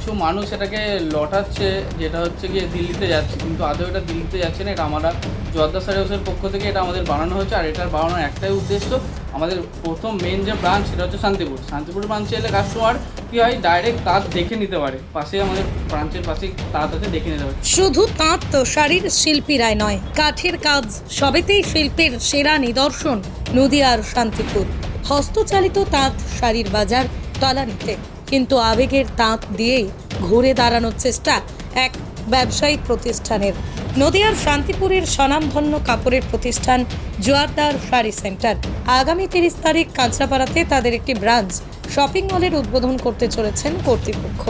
কিছু মানুষ এটাকে লটাচ্ছে, যেটা হচ্ছে গিয়ে দিল্লিতে যাচ্ছে, কিন্তু আদৌ এটা দিল্লিতে যাচ্ছে না। এটা আমরা জোয়ারদার শাড়ি হাউসের পক্ষ থেকে এটা আমাদের বানানো হয়েছে। আর এটার বানানোর একটাই উদ্দেশ্য, আমাদের প্রথম মেন যে ব্রাঞ্চ সেটা হচ্ছে শান্তিপুর ব্রাঞ্চে এলে কাস্টমার কী হয়, ডাইরেক্ট তাঁত দেখে নিতে পারে। পাশেই আমাদের ব্রাঞ্চের পাশেই তাঁত আছে, দেখে নিতে পারে। শুধু তাঁত তো শাড়ির শিল্পীরাই নয়, কাঠের কাজ সবেতেই শিল্পের সেরা নিদর্শন নদিয়ার শান্তিপুর। হস্তচালিত তাঁত শাড়ির বাজার তলানিতে, কিন্তু আবেগের তাঁত দিয়েই ঘুরে দাঁড়ানোর চেষ্টা এক ব্যবসায়িক প্রতিষ্ঠানের। নদিয়ার শান্তিপুরের স্বনামধন্য কাপড়ের প্রতিষ্ঠান জোয়ারদার শাড়ি সেন্টার আগামী 30 তারিখ কাঁচরাপাড়াতে তাদের একটি ব্রাঞ্চ শপিং মলের উদ্বোধন করতে চলেছেন কর্তৃপক্ষ।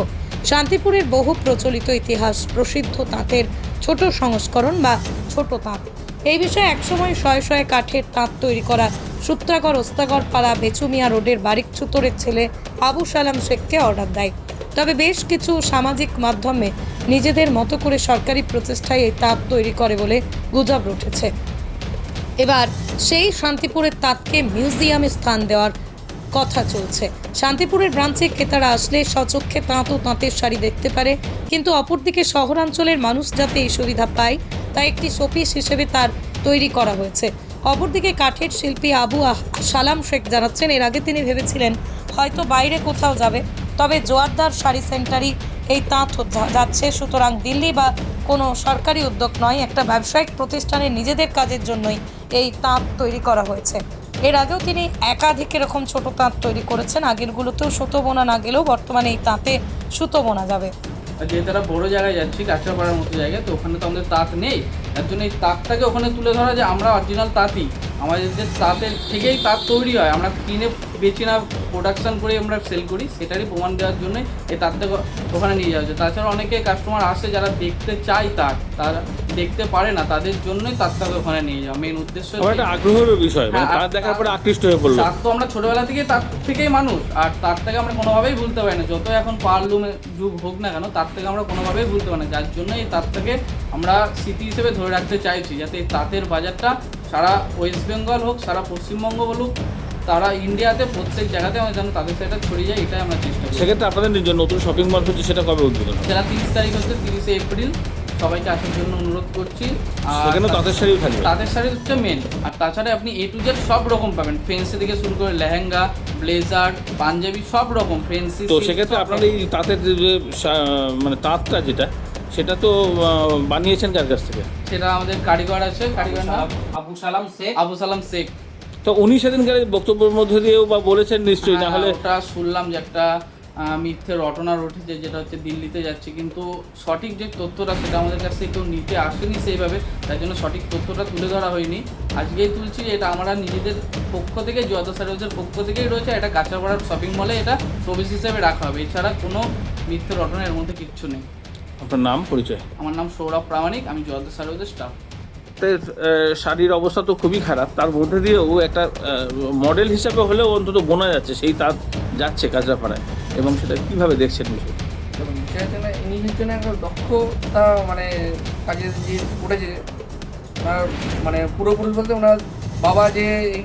শান্তিপুরের বহু প্রচলিত ইতিহাস প্রসিদ্ধ তাঁতের ছোট সংস্করণ বা ছোট তাঁত, এই বিষয়ে একসময় শয়ে শয়ে কাঠের তাঁত তৈরি করা সূত্রাগড় ওস্তাগড় পাড়া বেচুমিয়া রোডের বারিক ছুতরের ছেলে আবু সালাম শেখকে অর্ডার দেয়। তবে বেশ কিছু সামাজিক মাধ্যমে নিজেদের মতো করে সরকারি প্রচেষ্টায় এই তাঁত তৈরি করে বলে গুজব উঠেছে। এবার সেই শান্তিপুরের তাঁতকে মিউজিয়ামে স্থান দেওয়ার কথা চলছে। শান্তিপুরের ব্রাঞ্চে ক্রেতারা আসলে স্বচক্ষে তাঁত ও তাঁতের শাড়ি দেখতে পারে, কিন্তু অপরদিকে শহরাঞ্চলের মানুষ যাতে এই সুবিধা পায় তাই একটি শোপিস হিসেবে তার তৈরি করা হয়েছে। অপরদিকে কাঠের শিল্পী আবু সালাম শেখ জানাচ্ছেন, এর আগে তিনি ভেবেছিলেন হয়তো বাইরে কোথাও যাবে, তবে জোয়ারদার শাড়ি সেন্টারই এই তাঁত যাচ্ছে। সুতরাং দিল্লি বা কোনো সরকারি উদ্যোগ নয়, একটা ব্যবসায়িক প্রতিষ্ঠানের নিজেদের কাজের জন্যই এই তাঁত তৈরি করা হয়েছে। এর আগেও তিনি একাধিক এরকম ছোট তাঁত তৈরি করেছেন। আগেরগুলোতেও সুতো বোনা না গেলেও বর্তমানে এই তাঁতে সুতো বোনা যাবে। আর যেহেতু তারা বড়ো জায়গায় যাচ্ছি, কাঁচরাপাড়ার মতো জায়গায়, তো ওখানে তো আমাদের তাঁত নেই। তার জন্য এই তাঁতটাকে ওখানে তুলে ধরা যে আমরা অরিজিনাল তাঁতই, আমাদের যে তাঁতের থেকেই তাঁত তৈরি হয়, আমরা কিনে বেচি না, প্রোডাকশান করে আমরা সেল করি, সেটারই প্রমাণ দেওয়ার জন্যই এই তাঁতটাকে ওখানে নিয়ে যাওয়া হচ্ছে। তাছাড়া অনেকে কাস্টমার আসে যারা দেখতে চায় তাঁত, তারা দেখতে পারে না, তাদের জন্যই তাঁতটাকে ওখানে নিয়ে যাওয়া মেন উদ্দেশ্য। একটা আগ্রহের বিষয়, মানে তাঁত দেখার পরে আকৃষ্ট হয়ে পড়লো। তাঁত তো আমরা ছোটোবেলা থেকেই তাঁত থেকেই মানুষ, আর তাঁতটাকে আমরা কোনোভাবেই ভুলতে পারি না। যত এখন পারলুমের যুগ হোক না কেন, তাঁত থেকে আমরা কোনোভাবেই ভুলতে পারি না। যার জন্য এই তাঁতটাকে আমরা স্মৃতি হিসেবে ধরে রাখতে চাইছি, যাতে এই তাঁতের বাজারটা সারা ওয়েস্ট বেঙ্গল হোক, সারা পশ্চিমবঙ্গ বলুক, তারা ইন্ডিয়াতে প্রত্যেক জায়গাতে আমরা যেন তাদের সেটা ছড়িয়ে যায়, এটাই আমরা চেষ্টা করি। সেক্ষেত্রে আপনাদের নিজের নতুন শপিং মল হচ্ছে, সেটা কবে উদ্বোধন হবে? সেটা 30 তারিখ হচ্ছে, 30শে এপ্রিল। সবাইকে আসার জন্য অনুরোধ করছি। আর সেখানে তাঁতের শাড়িও থাকবে? তাঁতের শাড়ি হচ্ছে মেন, আর তাছাড়া আপনি A to Z সব রকম পাবেন, ফেন্সি থেকে শুরু করে লেহেঙ্গা, ব্লেজার, পাঞ্জাবি, সব রকম ফেন্সি। তো সেক্ষেত্রে আপনার এই তাঁতের যে মানে তাঁতটা যেটা, সেটা তো বানিয়েছেন কার কাছ থেকে? সেটা আমাদের কারিগর আছে, কারিগর নাম আবু সালাম শেখ। আবু সালাম শেখ। তো উনি সেদিনকার বক্তব্যের মধ্যে দিয়েও বা বলেছেন নিশ্চয়ই, না হলে? ওটা শুনলাম যে একটা মিথ্যে রটনা উঠেছে, যেটা হচ্ছে দিল্লিতে যাচ্ছে, কিন্তু সঠিক যে তথ্যটা সেটা আমাদের কাছে কেউ নিতে আসেনি সেইভাবে, তাই জন্য সঠিক তথ্যটা তুলে ধরা হয়নি। আজকেই তুলছি যে এটা আমরা নিজেদের পক্ষ থেকে, জোয়ারদার শাড়ি হাউসের পক্ষ থেকেই রয়েছে। এটা কাঁচরাপাড়ার শপিং মলে এটা শোপিস হিসেবে রাখা হবে, এছাড়া কোনো মিথ্যে রটনা এর মধ্যে কিচ্ছু নেই। আপনার নাম, পরিচয়? আমার নাম সৌরভ প্রামাণিক, আমি জোয়ারদার শাড়ি হাউসের স্টাফ। শাড়ির অবস্থা তো খুবই খারাপ, তার মধ্যে দিয়েও একটা মডেল হিসাবে হলেও অন্তত বোনা যাচ্ছে, সেই তাঁত যাচ্ছে কাঁচরাপাড়ায়, এবং সেটা কীভাবে দেখছেন বিষয়? দেখুন, বিষয় হচ্ছে না, ইনি হচ্ছেন একটা দক্ষতা, মানে কাজে যে করেছে ওনার, মানে পূর্বপুরুষ বলতে ওনার বাবা যে এই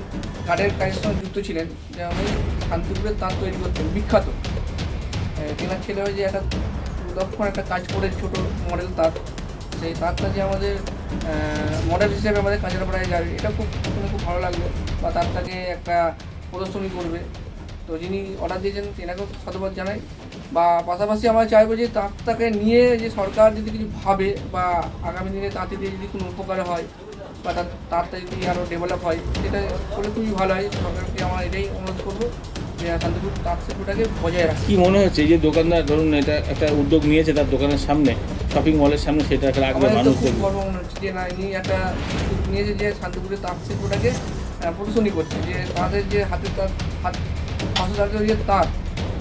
কাঠের কাজের সঙ্গে যুক্ত ছিলেন, যে উনি শান্তিপুরের তাঁত তৈরি করতেন বিখ্যাত। তেনার ছেলে হয়ে যে একটা দক্ষ একটা কাজ করে ছোটো মডেল তাঁত, সেই তাঁতটা যে আমাদের মডেল হিসেবে আমাদের কাঁচরাপাড়ায় যাবে, এটা খুব শুনে খুব ভালো লাগলো। বা তাঁতটাকে একটা প্রদর্শনী করবে, তো যিনি অর্ডার দিয়েছেন তেনাকেও সাধুবাদ জানাই। বা পাশাপাশি আমরা চাইবো যে তাঁতটাকে নিয়ে যে সরকার যদি কিছু ভাবে, বা আগামী দিনে তাঁতে দিয়ে যদি কোনো উপকার হয়, বা তাঁতটা যদি আরও ডেভেলপ হয়, সেটা করলে খুবই ভালো হয়। সরকারকে আমার এটাই অনুরোধ করবো যে শান্তিপুর তাঁত শিল্পটাকে বজায় রাখা। কী মনে হচ্ছে এই যে দোকানদার, ধরুন এটা একটা উদ্যোগ নিয়েছে তার দোকানের সামনে, শপিং মলের সামনে, সেটা একটা রাখবে আমাদের তো মানুষ খুব দেখবে? গর্ব মনে হচ্ছে যে না, ইনি একটা উদ্যোগ নিয়েছে যে শান্তিপুরের তাঁত শিল্পটাকে প্রদর্শনী করছে, যে তাদের যে হাতের তাঁত, হাতের যে তাঁত,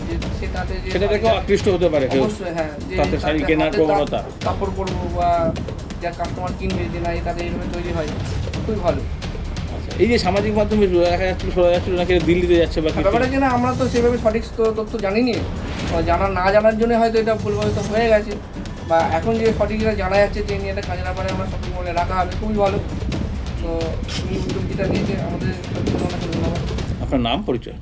যে সে তাঁতে যে সেটা দেখেও আকৃষ্ট হতে পারে কেউ? অবশ্যই, হ্যাঁ, যে তাঁতের শাড়ি কেনার প্রবণতা, কাপড় পরবো বা যার কাস্টমার কিনবে, যে না তাদের এইভাবে তৈরি হয়, খুবই ভালো। আচ্ছা, এই যে সামাজিক মাধ্যমে দেখা যাচ্ছিল, শোনা যাচ্ছিল নাকি দিল্লিতে যাচ্ছে বা কিছু? ব্যাপারটা যে না, আমরা তো সেভাবে সঠিক তথ্য জানিনি, না জানার জন্য হয়তো এটা ভুলভাবে হয়ে গেছে, বা এখন যে সঠিক এটা জানা যাচ্ছে যে নিয়ে এটা কাঁচরাপাড়ায় আমরা শপিং মলে রাখা হবে, খুবই ভালো। তো এই উদ্যোগ যেটা নিয়েছে আমাদের অনেক ধন্যবাদ। আপনার নাম, পরিচয়?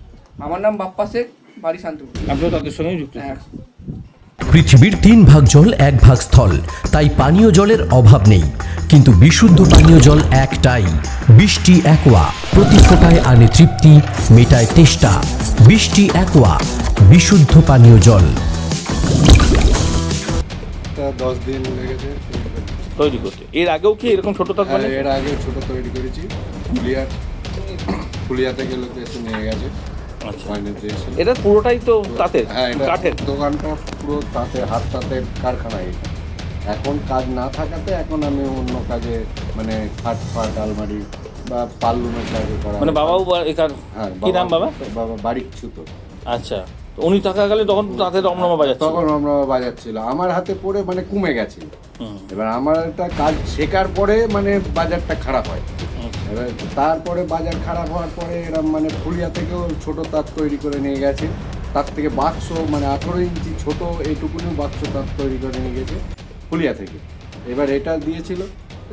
আমার নাম বাপ্পা শেখ, বাড়ি শান্তিপুর। আপনিও তাদের সঙ্গেই যুক্ত? হ্যাঁ। পৃথিবীর 3 ভাগ জল 1 ভাগ স্থল, তাই পানীয় জলের অভাব নেই। কিন্তু বিশুদ্ধ পানীয় জল একটাই, বৃষ্টি অ্যাকোয়া। প্রতি ফোঁটায় আনে তৃপ্তি, মেটায় তেষ্টা। বৃষ্টি অ্যাকোয়া, বিশুদ্ধ পানীয় জল। 10 দিন লেগেছে তৈরি করতে। এর আগেও কি এরকম ছোট তাঁত বানিয়েছেন? এর আগে ছোট তৈরি করেছি, ফুলিয়া থেকে লোক এসে নিয়ে গেছে। আচ্ছা, বানিয়ে এসে এটা পুরোটাই তো তাঁতের, হ্যাঁ, এটা কাঠের। দোকানটা পুরো তাঁতের, হাত তাঁতের কারখানা এটা। এখন কাজ না থাকাতে এখন আমি অন্য কাজে মানে খাট ফাট আলমারি বা পাল্লুমের কাজে করা। মানে বাবাও এখান, হ্যাঁ, কি নাম বাবা? বাবা বাড়ির ছুতো। আচ্ছা, তো উনি থাকাকালে তখন তাঁতের রমরমা বাজাচ্ছে। তখন আমরা বাজাচ্ছিল, আমার হাতে পড়ে মানে কমে গেছে। এবার আমার একটা কাজ শেখার পরে মানে বাজারটা খারাপ হয়। এবার তারপরে বাজার খারাপ হওয়ার পরে এরা মানে ফুলিয়া থেকেও ছোট তাঁত তৈরি করে নিয়ে গেছে। তার থেকে বাক্স মানে 18 ইঞ্চি ছোট এইটুকুনি বাক্স তাঁত তৈরি করে নিয়ে গেছে ফুলিয়া থেকে। এবার এটা দিয়েছিল,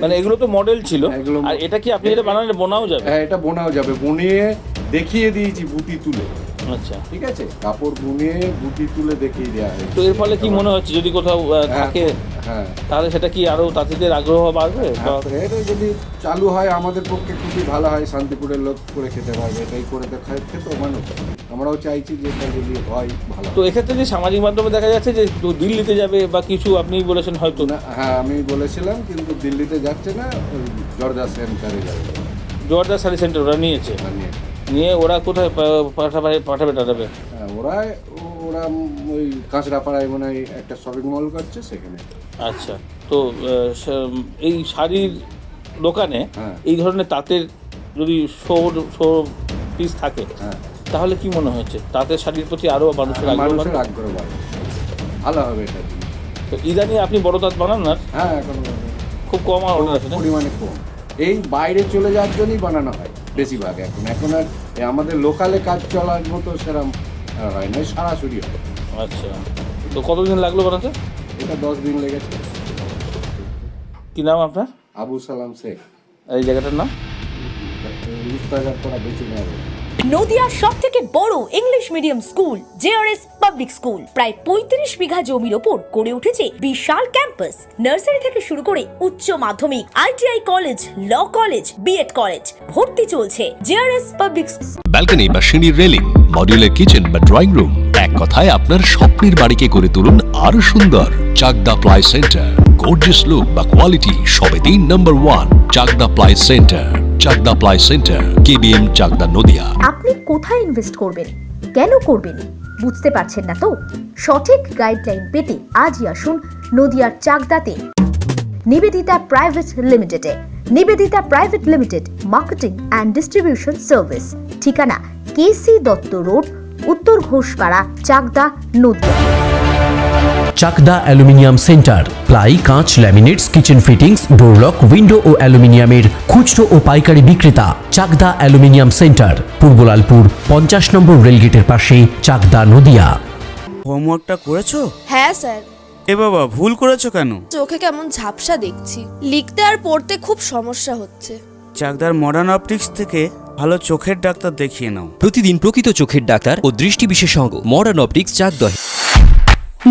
মানে এগুলো তো মডেল ছিল। এগুলো আর এটা কি আপনি এটা বানালে বোনাও যাবে? হ্যাঁ, এটা বোনাও যাবে। বুনিয়ে দেখিয়ে দিয়েছি বুটি তুলে, আচ্ছা, ঠিক আছে, কাপড় বুনিয়ে বুটি তুলে দেখিয়ে দেওয়া হয়েছে। তো এর ফলে কি মনে হচ্ছে যদি কোথাও থাকে হ্যাঁ, তাহলে সেটা কি আরো তাঁতিদের আগ্রহ বাড়বে? এটা যদি চালু হয় আমাদের পক্ষে খুবই ভালো হয়, শান্তিপুরের লোক করে খেতে পারবে, এটাই করে খেত মানুষ। আমরাও চাইছি যে এটা যদি হয় ভালো। তো এক্ষেত্রে যে সামাজিক মাধ্যমে দেখা যাচ্ছে যে তো দিল্লিতে যাবে বা কিছু, আপনি বলেছেন হয়তো না, হ্যাঁ আমি বলেছিলাম, কিন্তু দিল্লিতে যাচ্ছে না, ওই জর্দা সেন্টারে যাবে। জোয়ারদার শাড়ি সেন্টার ওরা নিয়েছে, নিয়ে ওরা কোথায় পাঠাবে টাটাবে? হ্যাঁ, ওরা ওই কাঁচরাপাড়ায় মানে একটা শপিং মল করছে সেখানে। আচ্ছা, তো এই শাড়ির দোকানে হ্যাঁ। এই ধরনের তাঁতের যদি শো পিস থাকে, হ্যাঁ, তাহলে কি মনে হচ্ছে তাঁতের শাড়ির প্রতি আরও মানুষের আগ্রহ মানুষের বাড়বে? আগ্রহ বাড়বে, ভালো হবে এটা জিনিস। তো ইদানি আপনি বড় তাঁত বানান না? হ্যাঁ, এখন খুব কম অর্ডার আছে না? পরিমাণে কম, এই বাইরে চলে যাওয়ার জন্যই বানানো হয় বেশিরভাগ। এখন আর আমাদের লোকালে কাজ চলার মতো সেরকম হয় না, সরাসরি হয়। আচ্ছা, তো কতদিন লাগলো বানাতে? এটা 10 দিন লেগেছে। কি নাম আপনার? আবু সালাম শেখ। এই জায়গাটার নাম? ইস্তাগার করা বেশি নেওয়া হবে। নদিয়ার সবথেকে বড় English medium school JRS public school প্রায় 35 বিঘা জমির ওপর গড়ে উঠেছে বিশাল ক্যাম্পাস। নার্সারি থেকে শুরু করে উচ্চ মাধ্যমিক, ITI college, law college, BEd college, ভর্তি চলছে জেআরএস পাবলিক। ব্যালকনি বা সিঁড়ির রেলিং, মডিউলার কিচেন বা ড্রয়িং রুম, এক কথায় আপনার স্বপ্নের বাড়িকে করে তুলুন আরো সুন্দর। Chakdaha ply centre, gorgeous look বা কোয়ালিটি সবেতেই number 1। Chakdaha ply centre, Chakdaha ply centre, KBM, Chakdaha, Nadia. আপনি কোথায় ইনভেস্ট করবেন, কেন করবেন, বুঝতে পারছেন না তো? সঠিক গাইডলাইন পেতে আজই আসুন নদিয়ার চাকদাতে নিবেদিতা প্রাইভেট লিমিটেডে। Nivedita private limited, marketing and distribution service. ঠিকানা KC Dutta road, Uttar Ghoshpara, Chakdah, Nadia. Chakdah aluminium centre, ply, কাঁচ, laminates, kitchen fittings, door lock, window ও অ্যালুমিনিয়ামের খুচরো ও পাইকারি বিক্রেতা। চাকদা অ্যালুমিনিয়াম সেন্টার, পূর্ব লালপুর 50 নম্বর রেলগেটের পাশে, চাকদা, নদিয়া। হোমওয়ার্কটা করেছো? হ্যাঁ স্যার। এ বাবা, ভুল করেছো কেন? চোখে কেমন ঝাপসা দেখছি, লিখতে আর পড়তে খুব সমস্যা হচ্ছে। চাকদার মডার্ন অপটিক্স থেকে ভালো চোখের ডাক্তার দেখিয়ে নাও। প্রতিদিন প্রকৃত চোখের ডাক্তার ও দৃষ্টি বিশেষজ্ঞ মডার্ন অপটিক্স, চাকদহ।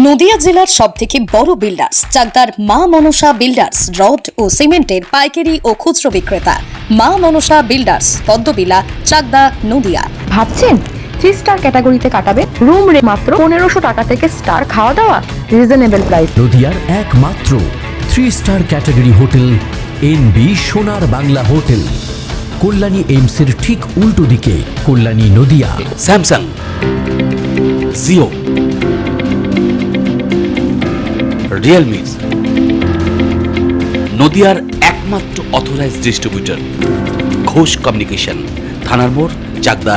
নদিয়া জেলার সবথেকে বড় বিল্ডার্স চাকদার মা মনসা বিল্ডার্স, রড ও সিমেন্টের পাইকারি ও খুচরো বিক্রেতা। মা মনসা বিল্ডার্স, পদ্মবিলা, চাকদা, নদিয়া। ভাবছেন 3 স্টার ক্যাটাগরিতে কাটাবে? রুম রে মাত্র 1500 টাকা থেকে স্টার, খাওয়া দাওয়া রিজনেবল প্রাইস। নদিয়ার একমাত্র 3 স্টার ক্যাটাগরি হোটেল এনবি সোনার বাংলা হোটেল, কল্যাণী এইমসের ঠিক উল্টো দিকে, কল্যাণী, নদিয়া। স্যামসাং, জিও, রিয়েলমি, নদিয়ার একমাত্র অথরাইজড ডিস্ট্রিবিউটর ঘোষ কমিউনিকেশন, থানার মোড়, চাকদা,